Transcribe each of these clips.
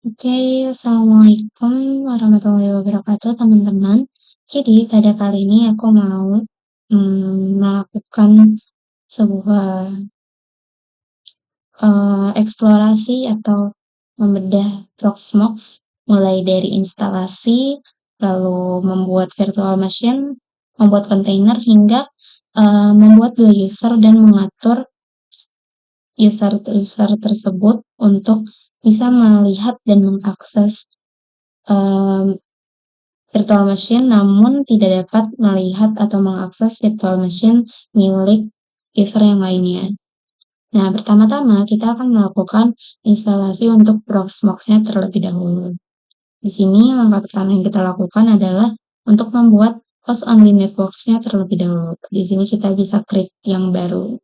Oke, Assalamualaikum warahmatullahi wabarakatuh, teman-teman. Jadi, pada kali ini aku mau melakukan sebuah eksplorasi atau membedah Proxmox, mulai dari instalasi, lalu membuat virtual machine, membuat kontainer, hingga membuat dua user dan mengatur user tersebut untuk bisa melihat dan mengakses virtual machine, namun tidak dapat melihat atau mengakses virtual machine milik user yang lainnya. Nah, pertama-tama kita akan melakukan instalasi untuk Proxmox-nya terlebih dahulu. Di sini langkah pertama yang kita lakukan adalah untuk membuat host only networks-nya terlebih dahulu. Di sini kita bisa create yang baru.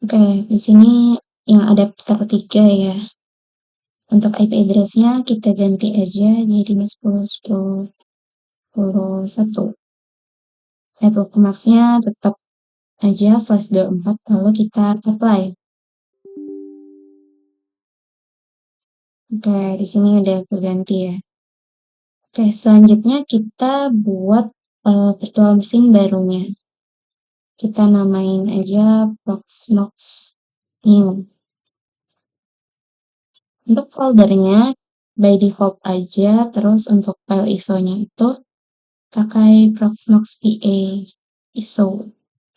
Oke, di sini yang adapter 3 ya. Untuk IP address-nya kita ganti aja jadi 10.10.10.1. Network mask-nya tetap aja /24, lalu kita apply. Oke, di sini udah berganti ya. Oke, selanjutnya kita buat virtual machine barunya. Kita namain aja Proxmox new. Untuk foldernya by default aja, terus untuk file ISO-nya itu pakai Proxmox VA ISO.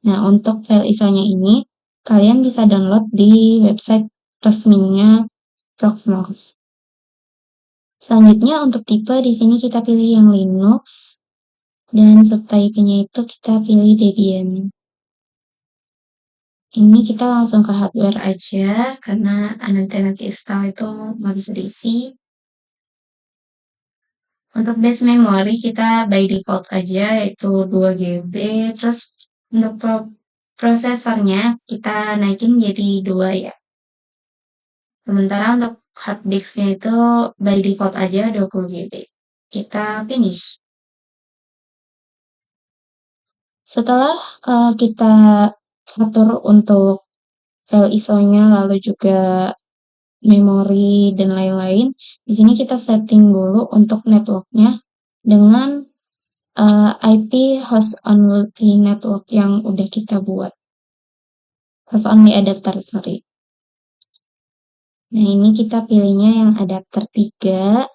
Nah, untuk file ISO-nya ini kalian bisa download di website resminya Proxmox. Selanjutnya untuk tipe di sini kita pilih yang Linux dan subtype-nya itu kita pilih Debian. Ini kita langsung ke hardware aja karena nanti install itu nggak bisa diisi. Untuk base memory kita by default aja yaitu 2 GB. Terus untuk prosesornya kita naikin jadi 2 ya. Sementara untuk hard disknya itu by default aja 20 GB. Kita finish. Setelah kita atur untuk file ISO-nya, lalu juga memori dan lain-lain, di sini kita setting dulu untuk networknya dengan IP host only network yang udah kita buat. Host only adapter, sorry. Nah, ini kita pilihnya yang adapter 3.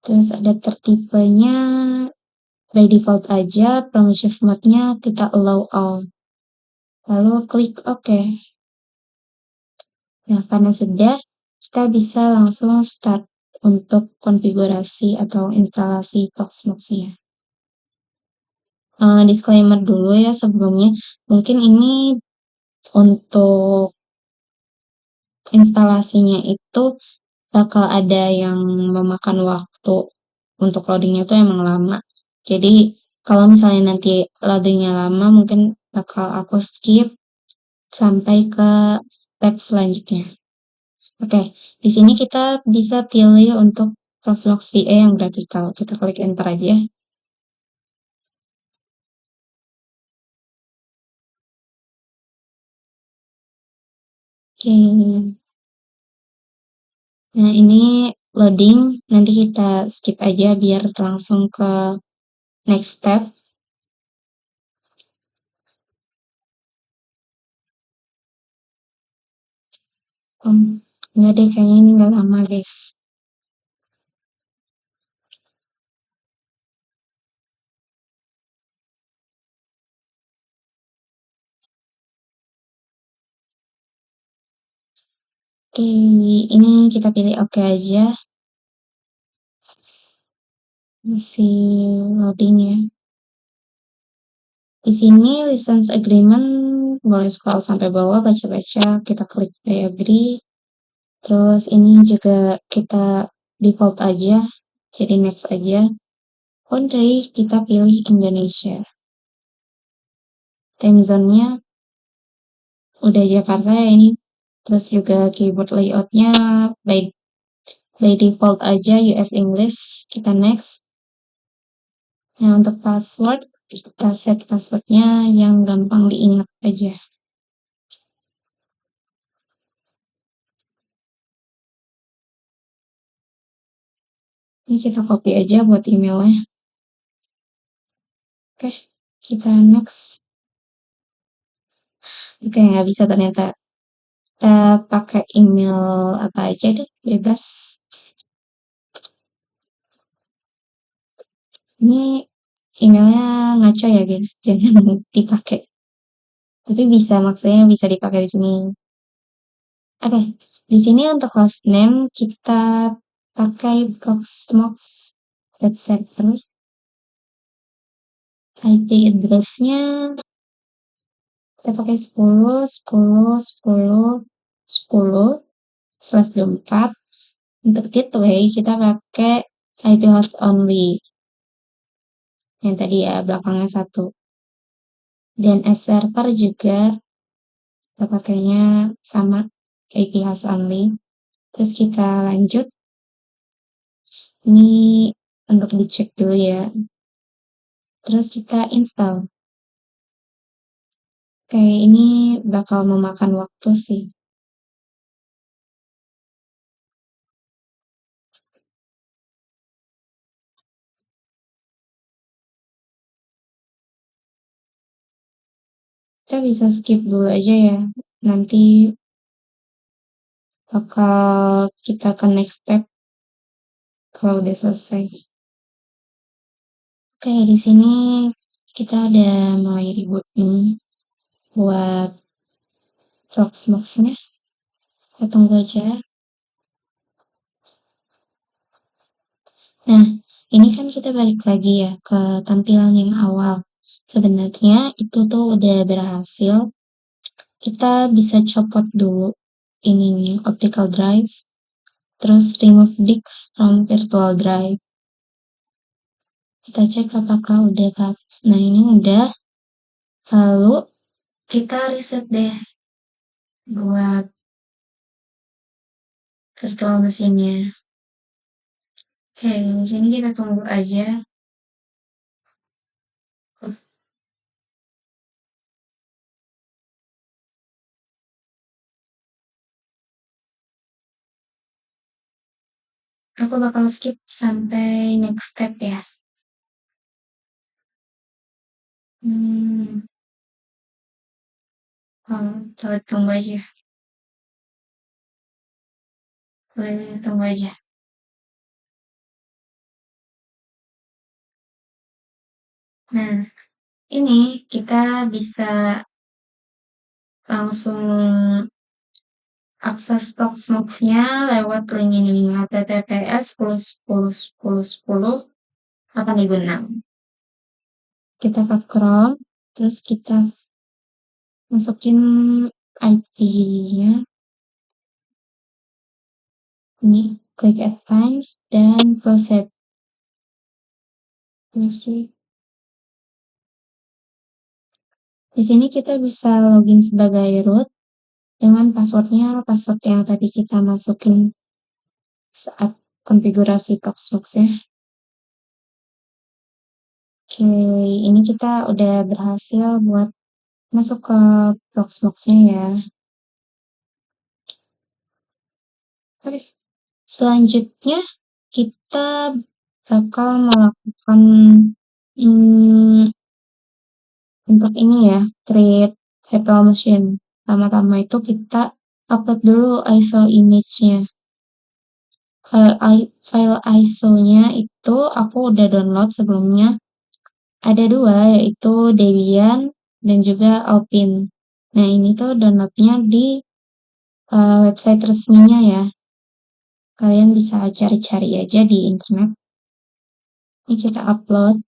Terus adapter tipenya by default aja, permissions mode-nya kita allow all. Lalu klik OK. Nah, karena sudah, kita bisa langsung start untuk konfigurasi atau instalasi Proxmox-nya. Disclaimer dulu ya sebelumnya, mungkin ini untuk instalasinya itu bakal ada yang memakan waktu untuk loadingnya itu emang lama. Jadi kalau misalnya nanti loadingnya lama, mungkin bakal aku skip sampai ke step selanjutnya. Oke, di sini kita bisa pilih untuk Proxmox VA yang graphical. Kita klik enter aja. Oke. Nah, ini loading, nanti kita skip aja biar langsung ke next step. Enggak deh, kayaknya ini nggak lama, guys. Oke, ini kita pilih oke aja. Masih loading ya. Di sini license agreement boleh scroll sampai bawah, baca-baca, kita klik I agree. Terus ini juga kita default aja, jadi next aja. Country kita pilih Indonesia. Time zone-nya udah Jakarta ya ini. Terus juga keyboard layout-nya by default aja US English, kita next. Nah, untuk password kita set passwordnya yang gampang diingat aja. Ini kita copy aja buat emailnya. Oke, kita next. Oke, nggak bisa ternyata. Kita pakai email apa aja deh, bebas. Ini emailnya ngaco ya guys, jangan dipakai. Tapi bisa, maksudnya bisa dipakai di sini. Oke, di sini untuk hostname kita pakai Proxmox Center. IP address-nya kita pakai 10 10 10 10 slash 24. Untuk gateway kita pakai IP host only yang tadi ya belakangnya 1. Dan as server juga kita pakainya sama IP host only. Terus kita lanjut, ini untuk dicek dulu ya. Terus kita install. Oke, ini bakal memakan waktu sih. Kita bisa skip dulu aja ya. Nanti bakal kita ke next step kalau udah selesai. Oke, di sini kita udah mulai reboot nih buat Proxmox-nya. Kita tunggu aja. Nah, ini kan kita balik lagi ya ke tampilan yang awal. Sebenarnya itu tuh udah berhasil. Kita bisa copot dulu ininya, optical drive. Terus remove disk from virtual drive. Kita cek apakah udah kehapus. Nah, ini udah. Lalu kita reset deh buat virtual mesinnya. Oke, di sini kita tunggu aja. Aku bakal skip sampai next step ya. Hmm, coba tunggu aja. Boleh tunggu aja. Nah, ini kita bisa langsung akses Proxmox-nya lewat link ini, https://10.10.10.8.6. Kita ke Chrome, terus kita masukin IP-nya. Ini klik advance dan proceed. Di sini kita bisa login sebagai root dengan passwordnya password yang tadi kita masukin saat konfigurasi Proxmox ya. Oke, ini kita udah berhasil buat masuk ke Proxmox-nya ya. Oke, selanjutnya kita bakal melakukan untuk ini ya, create virtual machine. Pertama-tama itu kita upload dulu ISO image-nya. File ISO-nya itu aku udah download sebelumnya. Ada 2, yaitu Debian dan juga Alpine. Nah, ini tuh downloadnya di website resminya ya. Kalian bisa cari-cari aja di internet. Ini kita upload.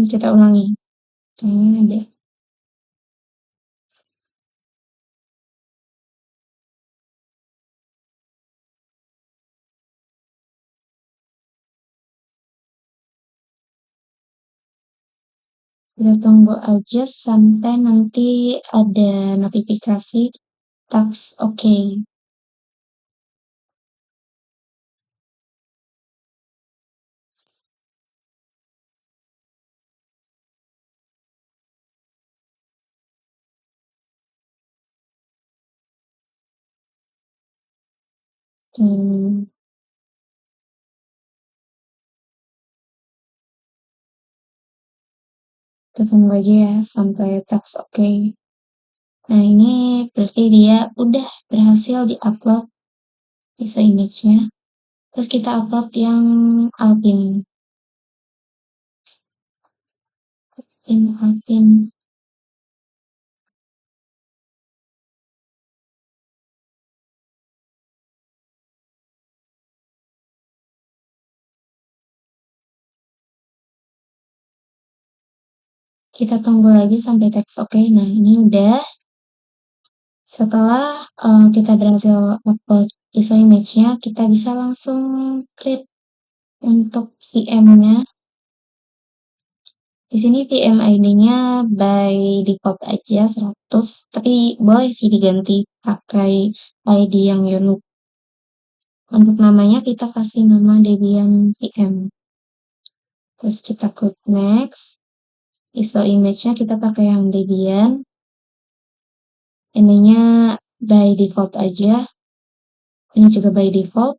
Kita ulangi. Kayaknya ada. Kita tunggu aja sampai nanti ada notifikasi task oke. Hmm, kita tunggu aja ya sampai teks oke. Nah, ini berarti dia udah berhasil di-upload bisa image-nya. Terus kita upload yang Alpin. Alpin. Kita tunggu lagi sampai teks oke. Nah, ini udah. Setelah kita berhasil upload ISO image-nya, kita bisa langsung create untuk VM-nya. Di sini VM ID-nya by default aja 100, tapi boleh sih diganti pakai ID yang unique. Untuk namanya kita kasih nama Debian VM. Terus kita klik next. ISO image-nya kita pakai yang Debian. Ininya by default aja. Ini juga by default.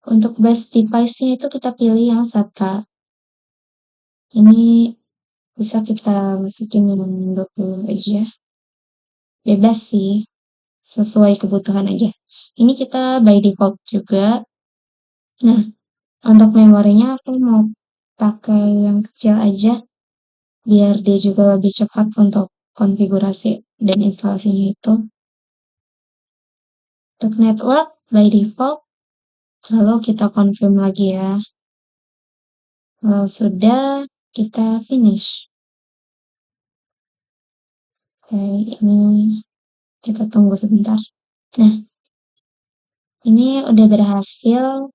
Untuk base device-nya itu kita pilih yang SATA. Ini bisa kita masukin yang 20 aja. Bebas sih, sesuai kebutuhan aja. Ini kita by default juga. Nah, untuk memorinya aku mau pakai yang kecil aja, biar dia juga lebih cepat untuk konfigurasi dan instalasinya itu. Untuk network by default, lalu kita confirm lagi ya. Kalau sudah, kita finish. Oke, ini kita tunggu sebentar. Nah, ini udah berhasil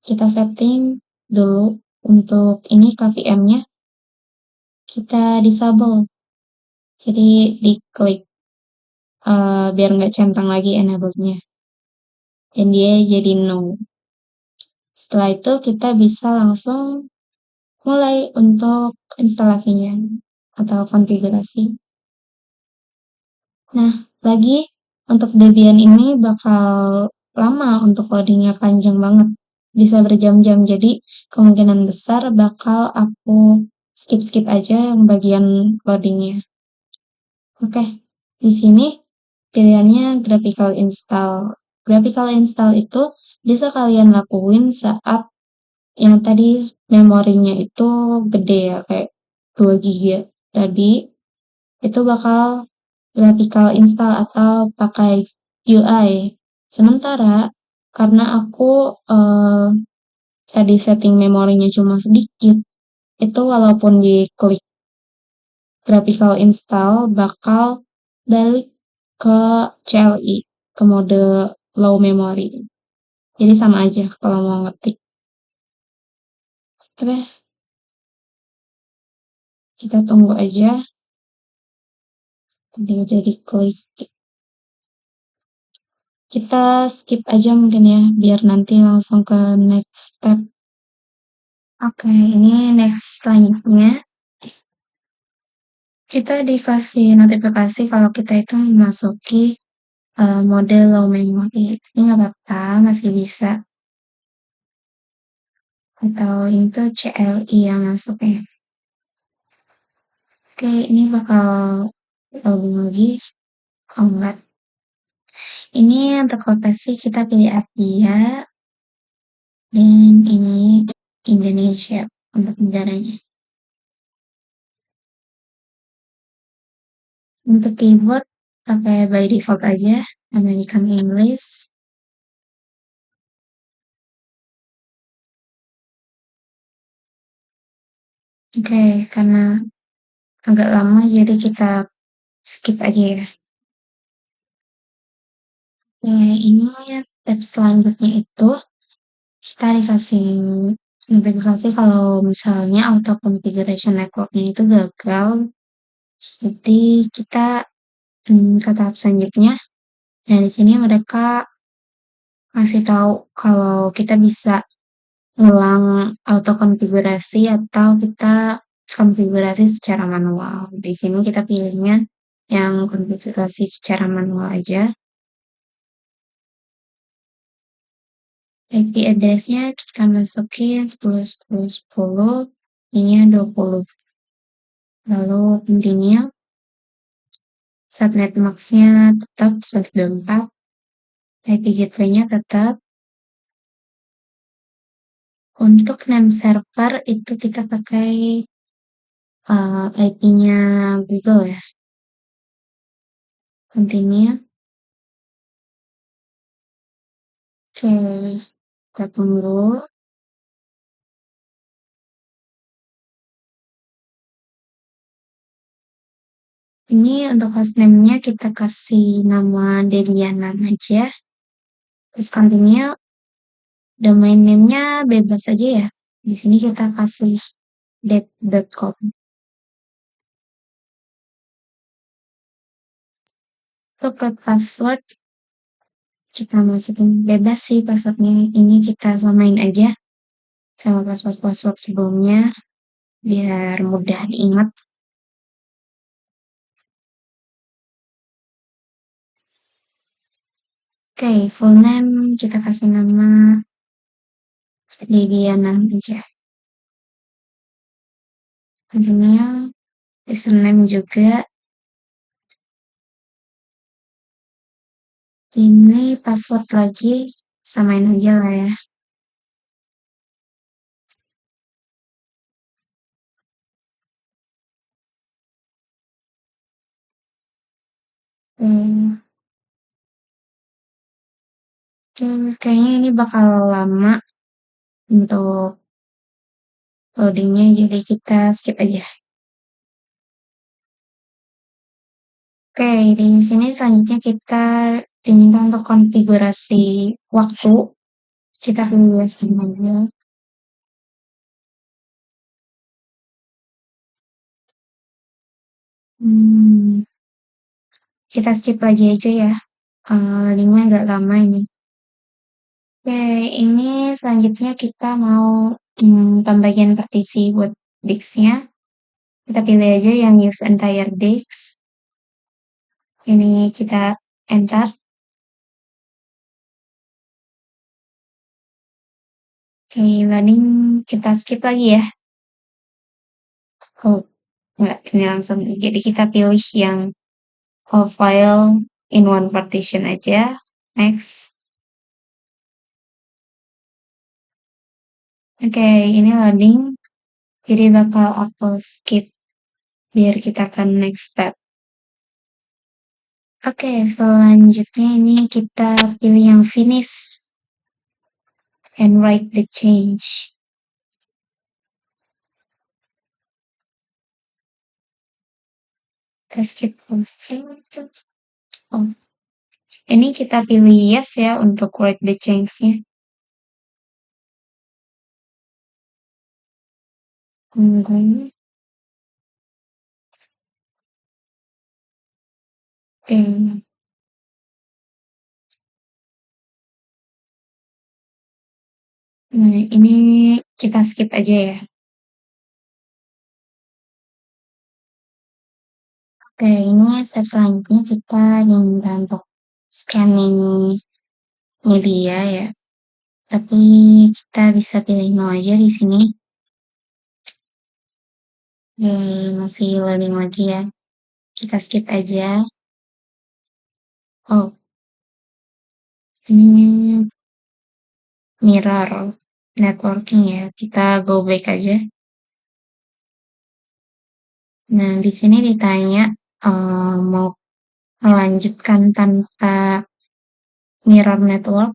kita setting dulu untuk ini KVM-nya. Kita disable. Jadi diklik biar nggak centang lagi enable-nya. Dan dia jadi no. Setelah itu kita bisa langsung mulai untuk instalasinya atau konfigurasi. Nah, lagi untuk Debian ini bakal lama untuk loadingnya panjang banget. Bisa berjam-jam, jadi kemungkinan besar bakal aku skip-skip aja yang bagian loadingnya. Oke, di sini pilihannya graphical install. Graphical install itu bisa kalian lakuin saat yang tadi memorinya itu gede ya, kayak 2 GB tadi, itu bakal graphical install atau pakai UI. Sementara karena aku tadi setting memorinya cuma sedikit, itu walaupun diklik graphical install bakal balik ke CLI, ke mode low memory. Jadi sama aja kalau mau ngetik. Oke, kita tunggu aja. Udah diklik. Kita skip aja mungkin ya, biar nanti langsung ke next step. Oke, ini next selanjutnya. Kita dikasih notifikasi kalau kita itu memasuki mode low memory. Ini nggak apa-apa, masih bisa. Atau itu CLI yang masuknya. Oke, ini bakal loading lagi. Oh enggak. Ini untuk lokasi kita pilih Asia dan ini Indonesia untuk negaranya. Untuk keyboard pakai by default aja American English. Oke, karena agak lama jadi kita skip aja ya. Nah, ini step selanjutnya itu kita dikasih notifikasi kalau misalnya auto configuration networknya itu gagal. Jadi kita ke tahap selanjutnya. Nah, di sini mereka kasih tahu kalau kita bisa ulang auto konfigurasi atau kita konfigurasi secara manual. Di sini kita pilihnya yang konfigurasi secara manual aja. IP address-nya kita masukin 10.10.10, ini 20. Lalu continue. Subnet max-nya tetap 124. IP gateway-nya tetap. Untuk name server itu kita pakai IP-nya Google ya. Continue. Oke, kita tunggu. Ini untuk hostname-nya kita kasih nama Debianan aja. Terus continue. Domain name-nya bebas aja ya. Di sini kita kasih dep.com. Untuk root password kita masukin bebas sih passwordnya. Ini kita samain aja sama password sebelumnya biar mudah diingat. Oke, full name kita kasih nama Debianan aja. Continue. Username juga. Ini password lagi samain aja lah ya. Kayaknya ini bakal lama untuk loadingnya, jadi kita skip aja. Oke, di sini selanjutnya kita diminta untuk konfigurasi waktu. Kita pilih sama aja. Kita skip lagi aja ya. Linknya agak lama ini. Oke, ini selanjutnya kita mau pembagian partisi buat disk-nya. Kita pilih aja yang use entire disk. Ini kita enter. Oke, loading kita skip lagi ya. Oh, enggak, ini langsung. Jadi kita pilih yang all file in one partition aja. Next. Oke, ini loading. Jadi bakal aku skip biar kita ke next step. Oke, selanjutnya ini kita pilih yang finish and write the change. Kita skip. Oh. Ini kita pilih yes ya untuk write the change-nya. Oke. Nah, ini kita skip aja ya. Oke, ini step selanjutnya kita diminta untuk scanning media ya. Tapi kita bisa pilih no aja di sini. Masih loading lagi ya. Kita skip aja. Oh, ini mirror networking ya. Kita go back aja. Nah, di sini ditanya mau melanjutkan tanpa mirror network.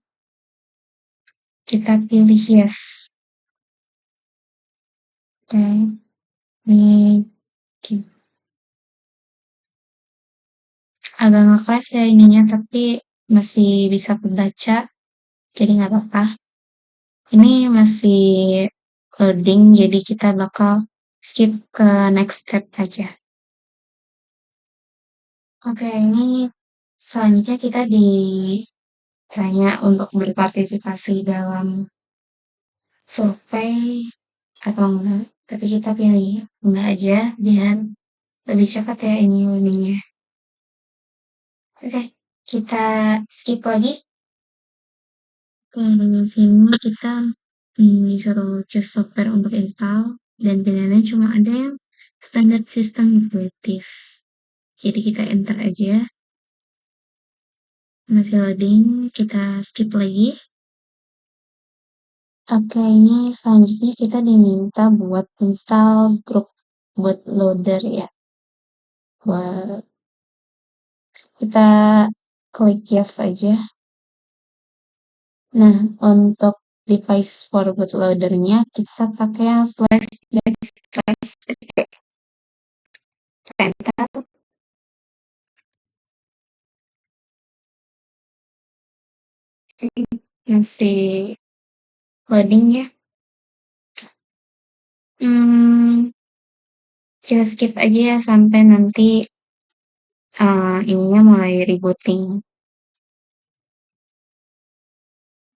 Kita pilih yes. Oke, ini agak nge-crash ya ininya, tapi masih bisa kebaca, jadi nggak apa-apa. Ini masih loading, jadi kita bakal skip ke next step aja. Oke, ini selanjutnya kita ditanya untuk berpartisipasi dalam survei atau enggak, tapi kita pilih enggak aja biar lebih cepat ya ini loadingnya. Oke, kita skip lagi. Oke, di sini kita disuruh choose software untuk install dan pilihannya cuma ada yang standard system utilities. Jadi kita enter aja. Masih loading, kita skip lagi. Oke, ini selanjutnya kita diminta buat install group bootloader ya. Buat kita klik yes aja. Nah, untuk device for bootloader-nya kita pakai yang //sd. Enter, masih loading ya. Kita skip aja ya sampai nanti ininya mulai rebooting.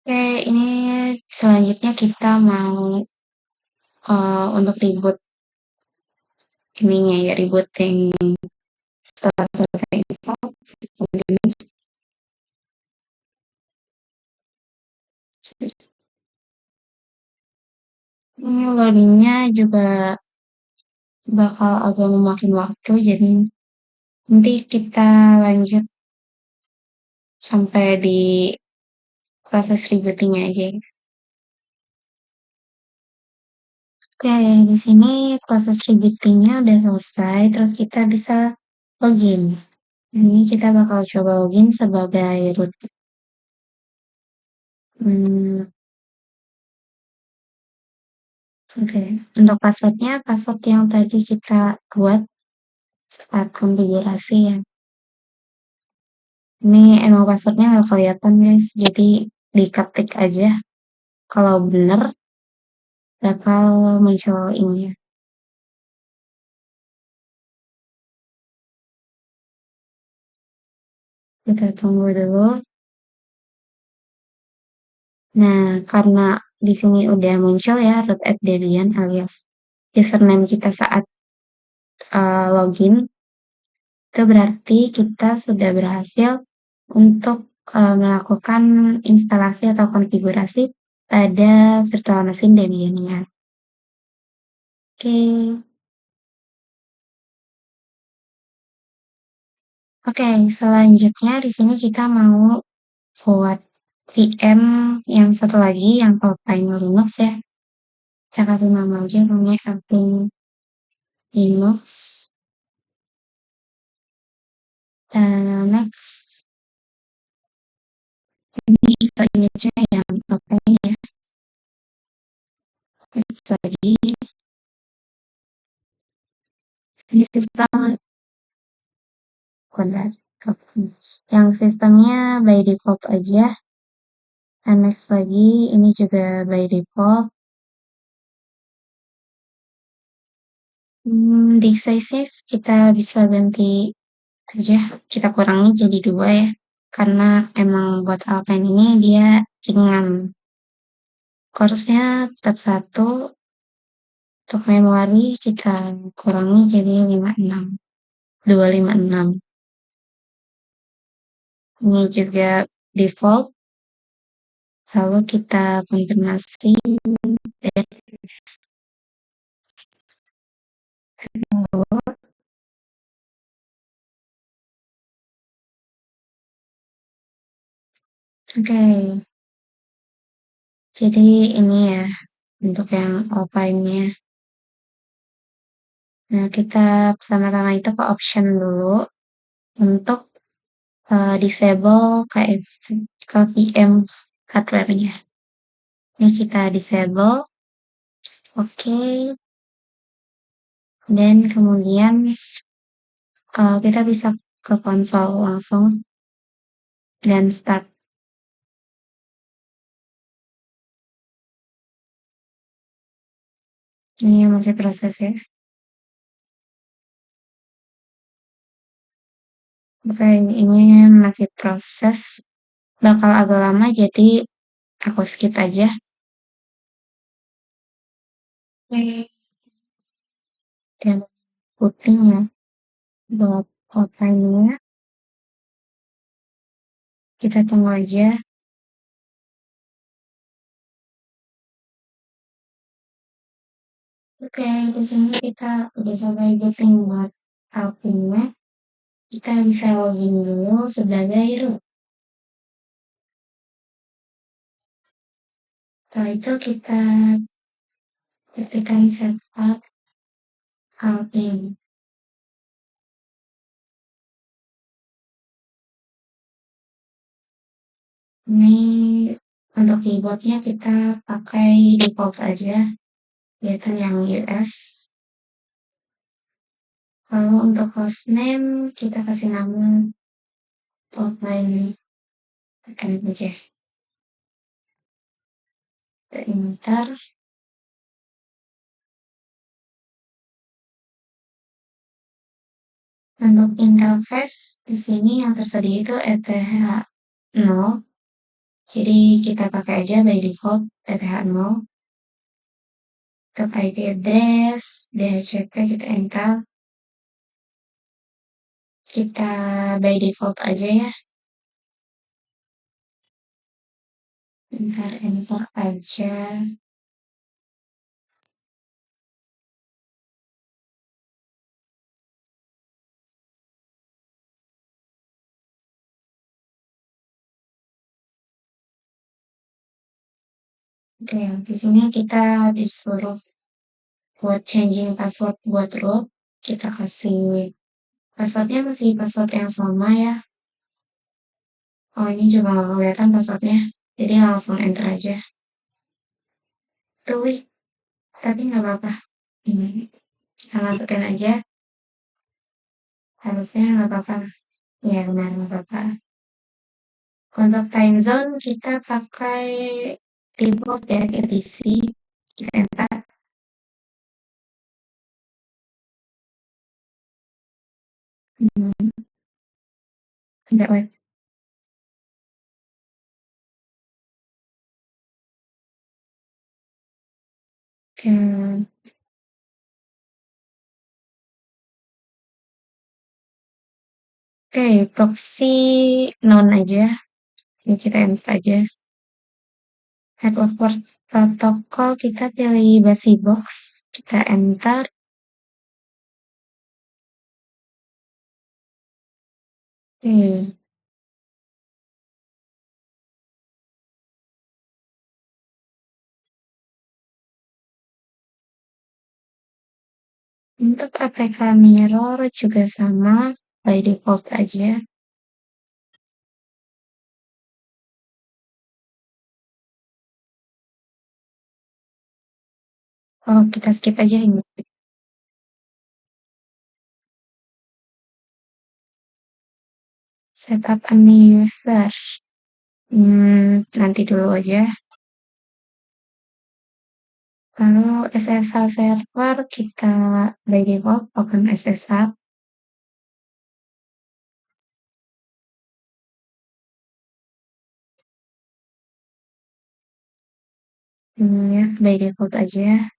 Oke, ini selanjutnya kita mau untuk reboot ininya ya, rebooting setelah selesai install. Ini loadingnya juga bakal agak memakan waktu, jadi nanti kita lanjut sampai di proses rebootingnya aja. Oke, di sini proses rebootingnya udah selesai, terus kita bisa login. Ini kita bakal coba login sebagai root. Oke, untuk passwordnya password yang tadi kita buat saat konfigurasi ya. Ini emang passwordnya nggak kelihatan guys, jadi diketik aja. Kalau bener bakal muncul ini. Kita tunggu dulu. Nah, karena di sini udah muncul ya root at Debian alias username kita saat login, itu berarti kita sudah berhasil untuk melakukan instalasi atau konfigurasi pada virtual machine Debian-nya. Oke. Oke, selanjutnya di sini kita mau buat VM yang satu lagi yang Alpine Linux ya. Kita kasih nama aja namanya Alpine Linux. Next. Ini ISO image-nya yang Alpine ya. Next lagi. Ini sistem yang sistemnya by default aja. Dan next lagi, ini juga by default. Di size kita bisa ganti aja, kita kurangi jadi 2 ya. Karena emang buat Alpine ini dia ringan. Course-nya tetap 1. Untuk memori kita kurangi jadi 56. 256. Ini juga default. Lalu kita konfirmasi dan oke. Jadi ini ya untuk yang Alpine-nya. Nah, kita pertama-tama itu ke option dulu untuk disable ke VM hardware-nya. Ini kita disable. Oke. Dan kemudian kita bisa ke konsol langsung dan start. Ini masih proses ya. Oke, ini masih proses. Bakal agak lama jadi aku skip aja. Oke. Dan putih ya buat outline-nya. Kita tunggu aja. Oke, di sini kita udah sampai booking buat Alpinnya. Kita bisa login dulu sebagai root. Setelah itu kita ketikkan setup Alpin. Ini untuk keyboardnya kita pakai default aja, yaitu yang US. Lalu untuk hostname kita kasih nama outline, tekan aja. Kita enter. Untuk interface di sini yang tersedia itu ETH0. Jadi kita pakai aja by default ETH0. Untuk IP address, DHCP kita enter. Kita by default aja ya. Enter aja. Oke, di sini kita disuruh buat changing password buat root. Kita kasih passwordnya masih password yang sama ya. Oh, ini juga nggak kelihatan passwordnya. Jadi langsung enter aja. Tuh, tapi nggak apa-apa. Ini kita masukin aja. Harusnya nggak apa-apa. Ya benar nggak apa-apa. Untuk time zone kita pakai default ya ETC. Kita enter. Enggak web. Oke, proxy non aja. Ini kita enter aja. Network port protokol kita pilih basi box. Kita enter. Oke. Untuk APK mirror juga sama. By default aja. Oh, kita skip aja ini. Setup a new user. Nanti dulu aja. Lalu SSH server kita by default open SSH. Ini ya, by default aja.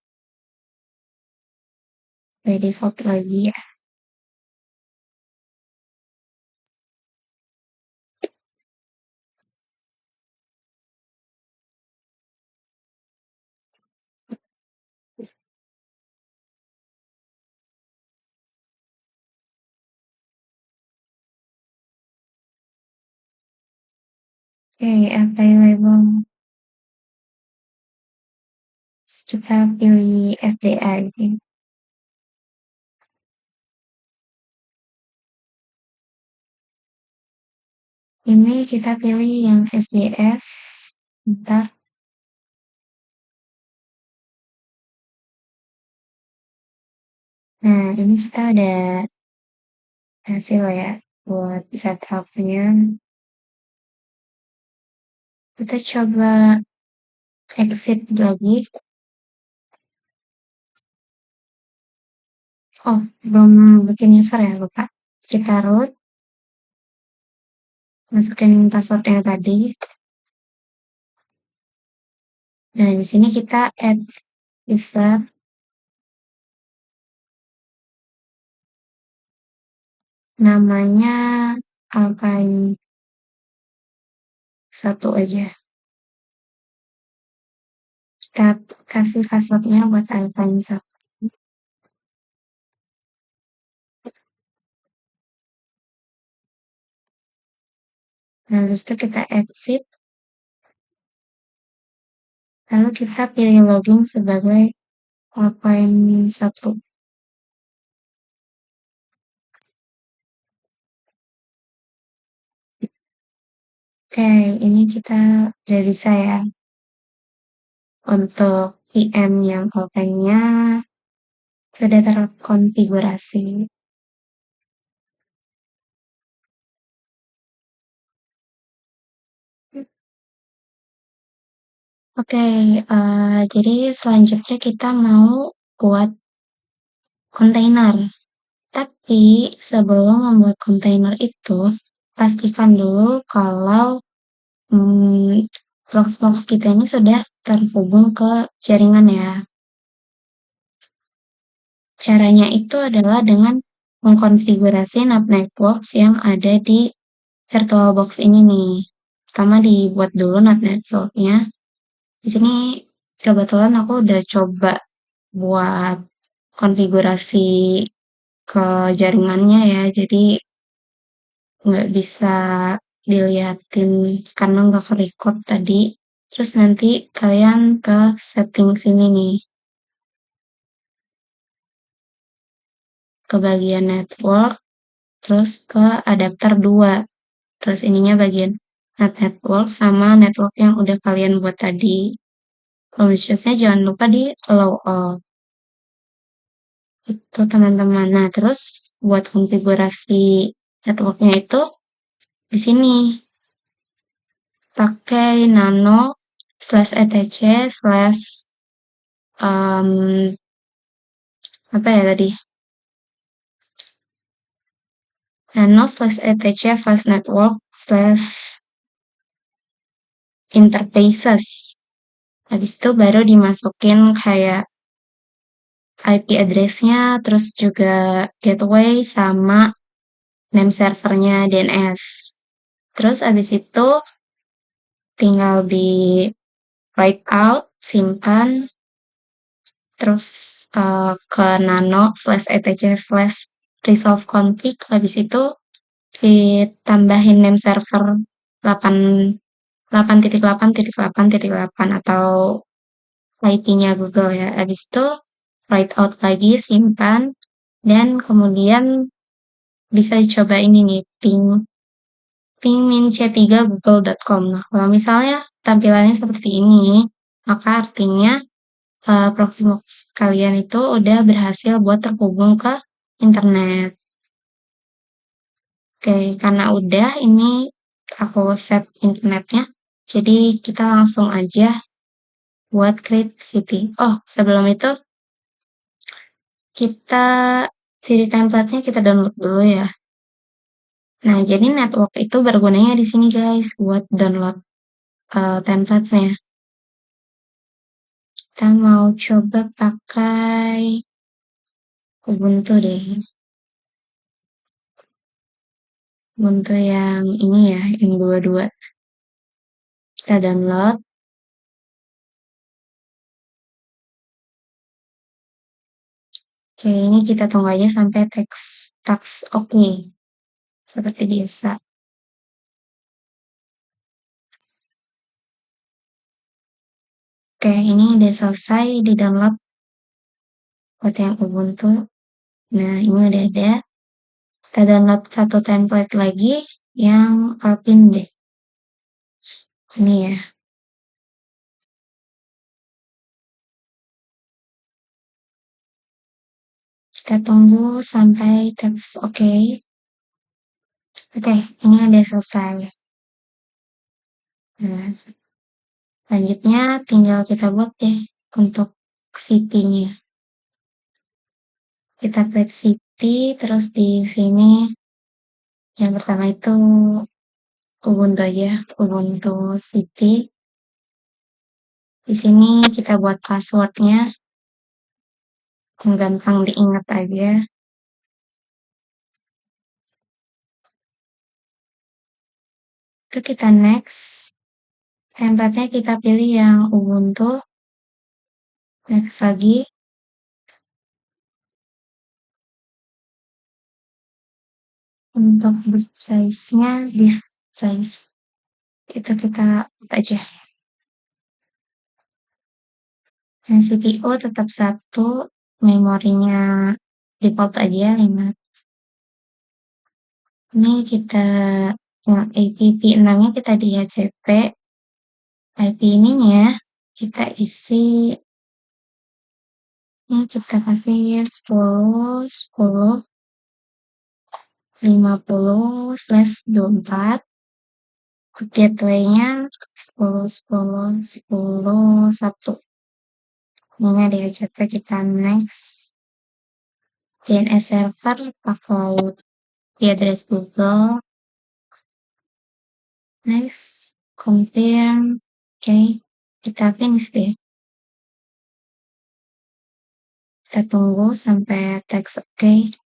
By default lagi ya. Oke, available. Kita pilih SDA aja. Ini kita pilih yang SJS. Bentar. Nah, ini kita ada hasil ya buat setupnya. Kita coba exit lagi. Oh, belum bikin user ya, lupa. Kita root. Masukin passwordnya tadi. Nah, di sini kita add user. Namanya Alpine 1 aja. Kita kasih passwordnya buat Alpine 1. Nah, habis itu kita exit, lalu kita pilih login sebagai Alpine 1. Oke, ini kita udah bisa ya. Untuk VM yang Alpine-nya sudah terkonfigurasi. Oke, jadi selanjutnya kita mau buat kontainer. Tapi sebelum membuat kontainer itu, pastikan dulu kalau Proxmox kita ini sudah terhubung ke jaringan ya. Caranya itu adalah dengan mengkonfigurasi NAT networks yang ada di VirtualBox ini nih. Pertama dibuat dulu NAT networknya. Di sini kebetulan aku udah coba buat konfigurasi ke jaringannya ya, jadi nggak bisa diliatin karena nggak ke-record tadi. Terus nanti kalian ke setting sini nih, ke bagian network, terus ke adapter 2. Terus ininya bagian NAT network sama network yang udah kalian buat tadi. Permissionsnya jangan lupa di allow all. Itu teman-teman. Nah, terus buat konfigurasi networknya itu di sini pakai nano /etc slash apa ya tadi, nano /etc slash network slash interfaces. Habis itu baru dimasukin kayak IP address-nya, terus juga gateway sama name servernya DNS. Terus abis itu tinggal di write out, simpan, terus ke nano /etc slash resolve config. Habis itu ditambahin name server 8 8.8.8.8 atau IP-nya Google ya. Habis itu write out lagi, simpan, dan kemudian bisa dicoba ini nih, pingmin c3google.com. Nah, kalau misalnya tampilannya seperti ini, maka artinya Proximox kalian itu udah berhasil buat terhubung ke internet. Oke, karena udah ini aku set internetnya, jadi kita langsung aja buat create city. Oh, sebelum itu kita city template-nya kita download dulu ya. Nah, jadi network itu bergunanya di sini guys, buat download template-nya. Kita mau coba pakai Ubuntu deh. Ubuntu yang ini ya, yang 22. Kita download. Oke, ini kita tunggu aja sampai teks oke. Seperti biasa. Oke, ini udah selesai di download buat yang Ubuntu. Nah, ini udah ada. Kita download satu template lagi yang Alpine deh. Ini ya. Kita tunggu sampai teks oke. Oke, ini udah selesai. Nah, selanjutnya tinggal kita buat deh untuk city-nya. Kita create city, terus di sini yang pertama itu Ubuntu aja, Ubuntu city. Di sini kita buat passwordnya, yang gampang diingat aja. Itu kita next. Template-nya kita pilih yang Ubuntu. Next lagi. Untuk disk size-nya, disk size. Itu kita put aja. Nah, CPU tetap 1, memorinya default aja 5. Ini kita IP6-nya kita di HCP. IP ininya kita isi, ini kita kasih 10, 10, 50/24. Gateway-nya 10, 10, 10, 1. Ini di HCP kita next. DNS server pakai di address Google. Next, confirm. Oke, kita finish deh. Kita tunggu sampai teks oke.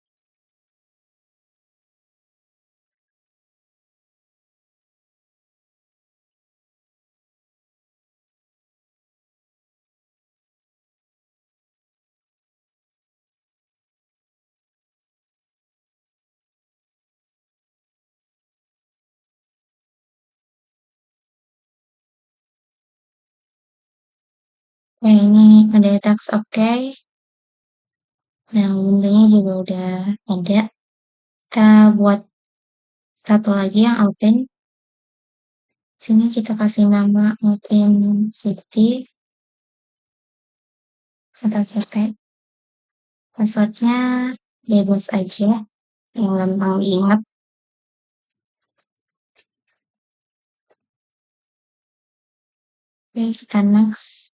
Nah, ini ada teks oke. Nah, windownya juga udah ada. Kita buat satu lagi yang open. Sini kita kasih nama open city. Kita set. Passwordnya bebas aja, yang gampang diingat. Oke, kita next.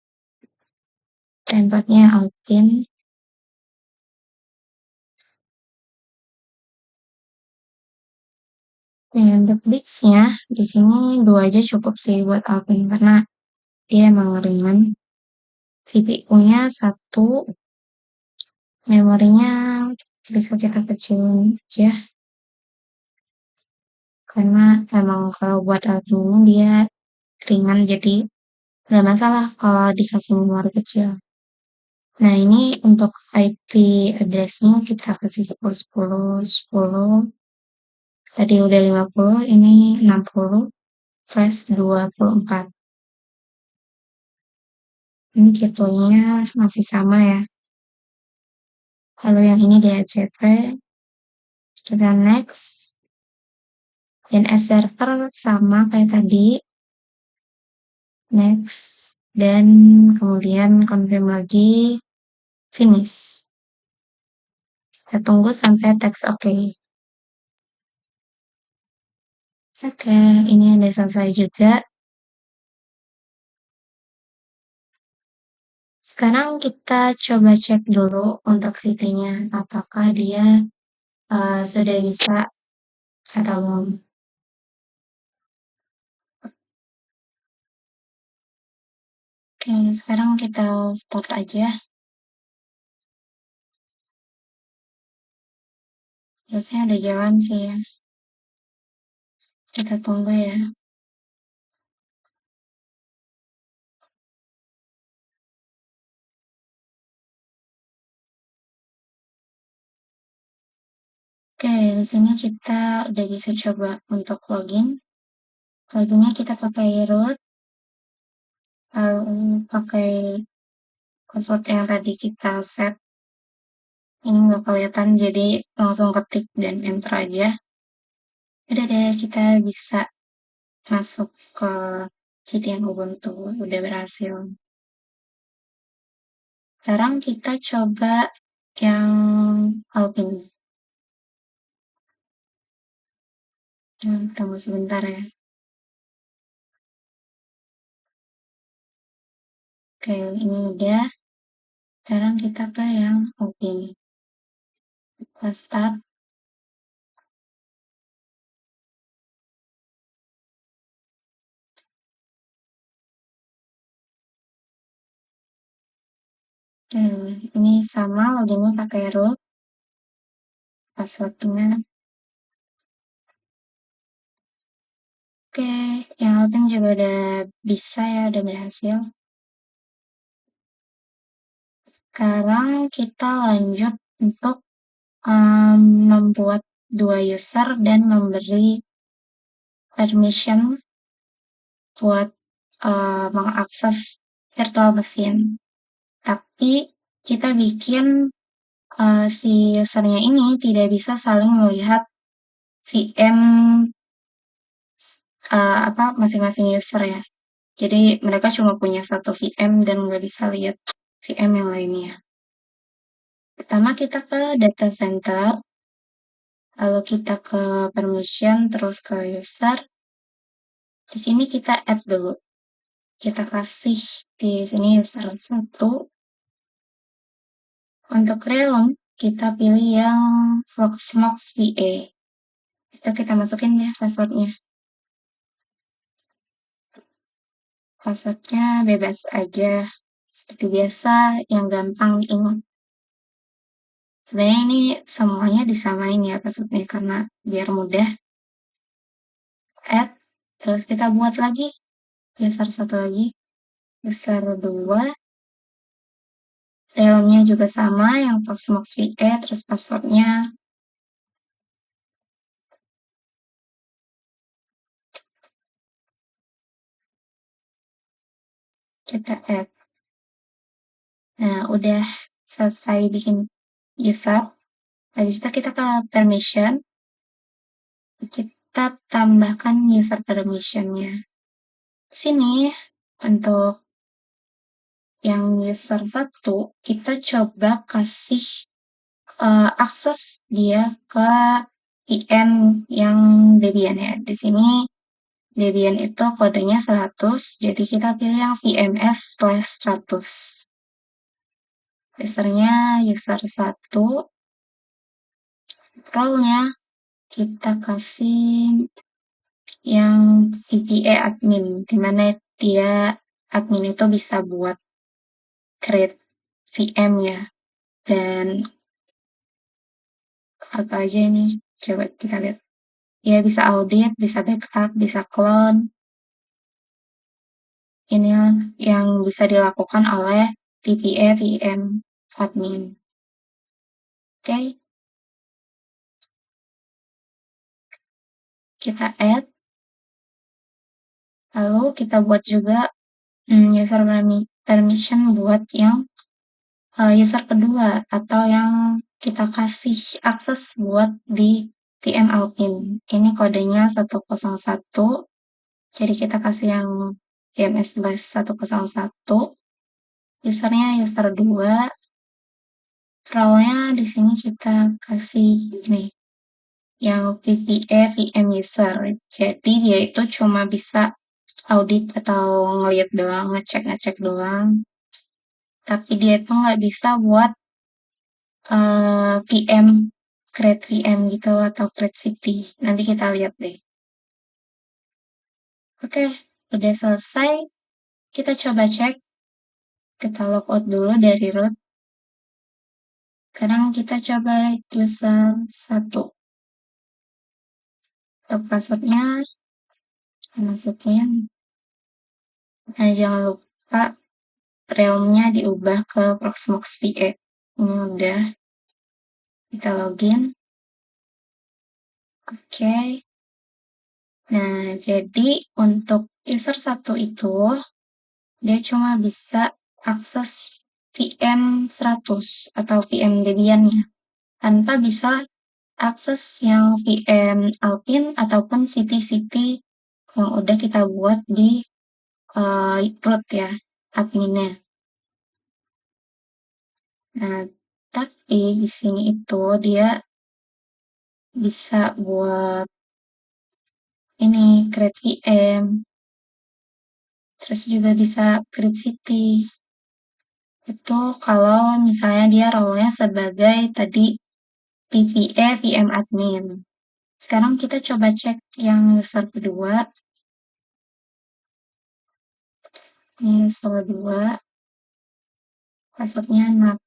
Template-nya open. Untuk bits-nya di sini 2 aja cukup sih buat open karena dia emang ringan. CPU-nya 1, memorinya bisa kita kecilin aja. Karena emang kalau buat album dia ringan jadi nggak masalah kalau dikasih memori kecil. Nah, ini untuk IP address-nya kita kasih 10, 10, 10. Tadi udah 50, ini 60/24. Ini gateway-nya masih sama ya. Kalau yang ini DHCP, kita next. DNS server sama kayak tadi. Next. Dan kemudian confirm lagi. Finish. Kita tunggu sampai teks oke. Oke, ini udah selesai juga. Sekarang kita coba cek dulu untuk city-nya. Apakah dia sudah bisa atau belum. Oke, sekarang kita start aja. Harusnya ada jalan sih ya. Kita tunggu ya. Oke, di sini kita udah bisa coba untuk login. Loginnya kita pakai root, lalu pakai password yang tadi kita set. Ini nggak kelihatan, jadi langsung ketik dan enter aja. Udah deh, kita bisa masuk ke cheat yang Ubuntu. Udah berhasil. Sekarang kita coba yang Alpin. Tunggu sebentar ya. Oke, ini udah. Sekarang kita ke yang Alpin. Kita start. Ini sama loginnya pakai root, passwordnya. Oke, yang Alpin juga udah bisa ya, udah berhasil. Sekarang kita lanjut untuk membuat 2 user dan memberi permission buat mengakses virtual machine. Tapi kita bikin si usernya ini tidak bisa saling melihat VM masing-masing user ya. Jadi mereka cuma punya satu VM dan nggak bisa lihat VM yang lainnya. Pertama kita ke data center, lalu kita ke permission, terus ke user. Di sini kita add dulu. Kita kasih di sini user 1. Untuk realm, kita pilih yang Proxmox VA. Setelah kita masukin ya passwordnya. Passwordnya bebas aja. Seperti biasa, yang gampang diingat. Sebenarnya ini semuanya disamain ya passwordnya karena biar mudah. Add, terus kita buat lagi. User 1 lagi. User 2. Realmnya juga sama, yang Proxmox VA, terus passwordnya. Kita add. Nah, udah selesai bikin user. Habis itu kita ke permission. Kita tambahkan user permission-nya. Di sini, untuk yang user 1, kita coba kasih akses dia ke VM yang Debian ya. Di sini Debian itu kodenya 100, jadi kita pilih yang VMS/100. Usernya user 1, role-nya kita kasih yang VPA admin, dimana dia admin itu bisa buat create VM ya, dan apa aja ini, coba kita lihat. Ya bisa audit, bisa backup, bisa clone. Ini yang bisa dilakukan oleh VPA VM admin. Oke, kita add. Lalu kita buat juga user permission buat yang user kedua atau yang kita kasih akses buat di VM Alpin. Ini kodenya 101. Jadi kita kasih yang VMS/101. Usernya user 2. Role-nya di sini kita kasih ini yang VPA VM user. Jadi dia itu cuma bisa audit atau ngeliat doang, ngecek doang. Tapi dia itu nggak bisa buat VM, create VM gitu atau create city. Nanti kita lihat deh. Oke, udah selesai. Kita coba cek. Kita logout dulu dari root. Sekarang kita coba user 1. Untuk passwordnya, masukin. Nah, jangan lupa realm-nya diubah ke Proxmox VA. Ini udah. Kita login. Oke. Nah, jadi untuk user 1 itu, dia cuma bisa akses VM 100 atau VM Debian-nya, tanpa bisa akses yang VM Alpin ataupun city-city yang udah kita buat di root ya, adminnya. Nah, tapi di sini itu dia bisa buat ini create VM, terus juga bisa create city. Itu kalau misalnya dia role-nya sebagai tadi PVA VM admin. Sekarang kita coba cek yang user kedua. Ini user 2. Passwordnya not.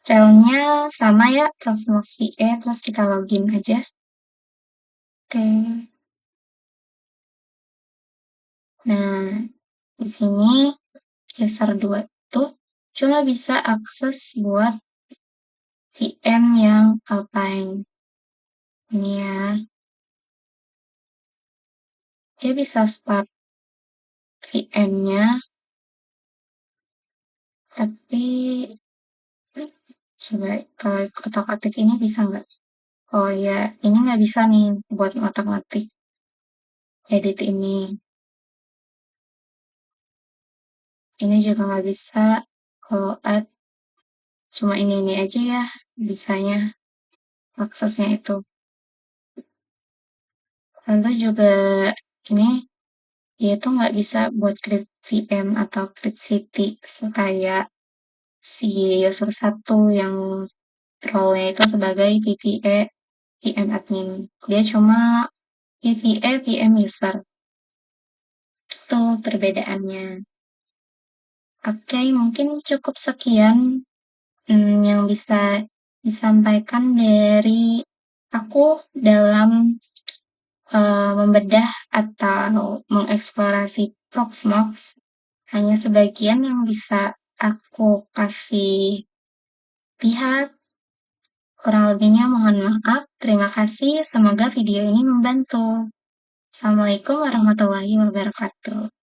Relnya sama ya, Proxmox VA, terus kita login aja. Oke. Nah, di sini user 2 itu cuma bisa akses buat VM yang Alpine. Ini ya. dia bisa start VM-nya, tapi coba kalau otak-atik ini bisa nggak? Oh ya, ini nggak bisa nih buat ngotak-ngatik edit ini. Ini juga nggak bisa kalau add, cuma ini aja ya bisanya aksesnya itu. Lalu juga ini dia tuh nggak bisa buat create VM atau create city kayak si user satu yang role-nya itu sebagai VPE VM admin. Dia cuma VPE VM user. Itu perbedaannya. Oke, mungkin cukup sekian yang bisa disampaikan dari aku dalam membedah atau mengeksplorasi Proxmox. Hanya sebagian yang bisa aku kasih lihat. Kurang lebihnya mohon maaf. Terima kasih. Semoga video ini membantu. Assalamualaikum warahmatullahi wabarakatuh.